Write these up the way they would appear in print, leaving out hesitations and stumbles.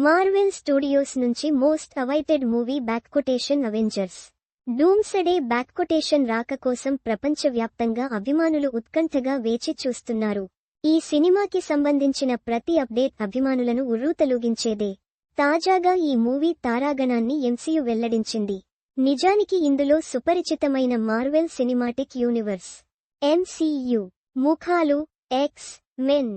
Marvel studios నుంచి most awaited movie బ్యాక్కొటేషన్ Avengers doomsday బ్యాక్కొటేషన్ రాక కోసం ప్రపంచవ్యాప్తంగా అభిమానులు ఉత్కంఠగా వేచి చూస్తున్నారు. ఈ సినిమాకి సంబంధించిన ప్రతి అప్డేట్ అభిమానులను ఉర్రూతలూగించేదే. తాజాగా ఈ మూవీ తారాగణాన్ని ఎంసీయూ వెల్లడించింది. నిజానికి ఇందులో సుపరిచితమైన మార్వెల్ సినిమాటిక్ యూనివర్స్ ఎంసీయూ ముఖాలు ఎక్స్ మెన్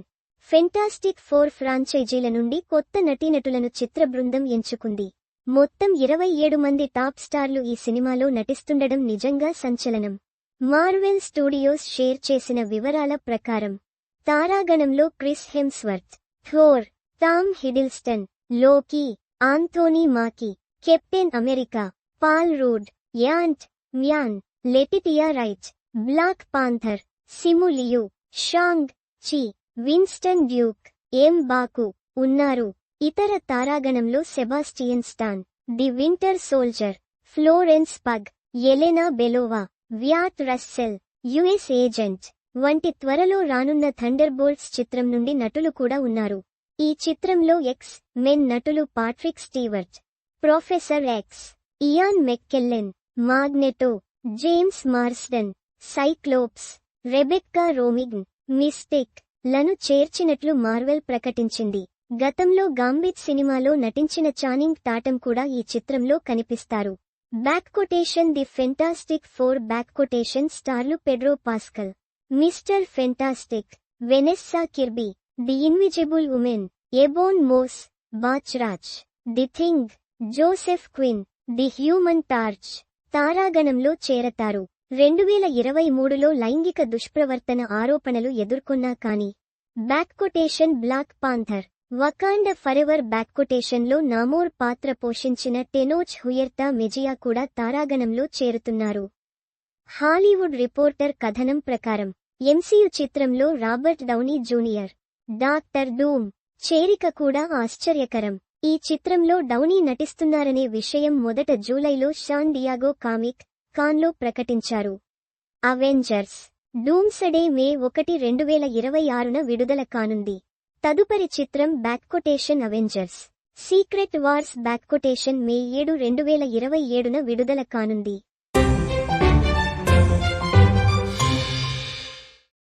ఫెంటాస్టిక్ ఫోర్ ఫ్రాంచైజీల నుండి కొత్త నటీనటులను చిత్ర బృందం ఎంచుకుంది. మొత్తం 27 మంది టాప్ స్టార్లు ఈ సినిమాలో నటిస్తుండడం నిజంగా సంచలనం. మార్వెల్ స్టూడియోస్ షేర్ చేసిన వివరాల ప్రకారం తారాగణంలో Chris Hemsworth, Thor, Tom Hiddleston, Loki, Anthony Mackie, Captain America, Paul Rudd, Ant Man, Letitia Wright, Black Panther, Simu Liu, Shang Chi, Winston Duke, M'Baku ఉన్నారు. ఇతర తారాగణంలో Sebastian Stan, the Winter Soldier, Florence Pugh, Elena Belova, Wyatt Russell, US Agent వంటి త్వరలో రానున్న థండర్బోల్ట్స్ చిత్రం నుండి నటులు కూడా ఉన్నారు. ఈ చిత్రంలో ఎక్స్ మెన్ నటులు Patrick Stewart, Professor X, Ian McKellen, Magneto, James Marsden, Cyclops, Rebecca Romijn, Mystique లను చేర్చినట్లు మార్వెల్ ప్రకటించింది. గతంలో గాంబిట్ సినిమాలో నటించిన చానింగ్ టాటమ్ కూడా ఈ చిత్రంలో కనిపిస్తారు. Back quotation the Fantastic Four back quotation స్టార్లు Pedro Pascal, Mister Fantastic, Vanessa Kirby, the Invisible Woman, Ebon Moss, Bachrach, the Thing, Joseph Quinn, the Human Torch తారాగణంలో చేరతారు. 2023లో లైంగిక దుష్ప్రవర్తన ఆరోపణలు ఎదుర్కొన్నా కానీ back quotation Black Panther, Wakanda Forever బ్యాక్కొటేషన్లో నామోర్ పాత్ర పోషించిన టెనోచ్ హుయర్తా మెజియా కూడా తారాగణంలో చేరుతున్నారు. హాలీవుడ్ రిపోర్టర్ కథనం ప్రకారం ఎంసీయూ చిత్రంలో Robert Downey junior, doctor Doom చేరిక కూడా ఆశ్చర్యకరం. ఈ చిత్రంలో డౌనీ నటిస్తున్నారనే విషయం మొదట జూలైలో శాన్ డియాగో కామిక్ కాన్లో ప్రకటించారు. అవెంజర్స్ డూమ్స్డే మే 1, 2026న విడుదల కానుంది. తదుపరి చిత్రం బ్యాక్కొటేషన్ అవెంజర్స్ సీక్రెట్ వార్స్ బ్యాక్కొటేషన్ మే 7, 2027న విడుదల కానుంది.